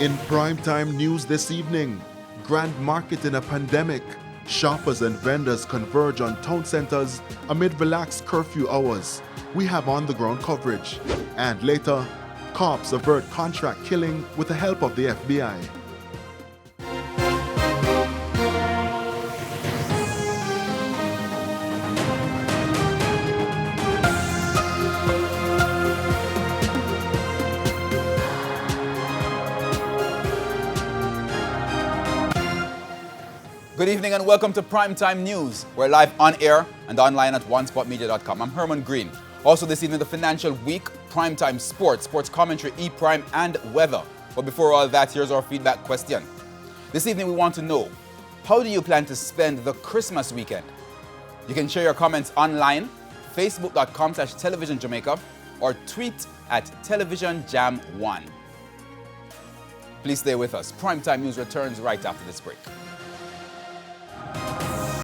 In primetime news this evening, Grand Market in a pandemic. Shoppers and vendors converge on town centers amid relaxed curfew hours. We have on-the-ground coverage. And later, cops avert contract killing with the help of the FBI. Good evening and welcome to Primetime News. We're live on air and online at onespotmedia.com. I'm Herman Green. Also this evening, the Financial Week, Primetime Sports, Sports Commentary, E-Prime and Weather. But before all that, here's our feedback question. This evening we want to know, how do you plan to spend the Christmas weekend? You can share your comments online, facebook.com/televisionjamaica or tweet at televisionjam1. Please stay with us. Primetime News returns right after this break.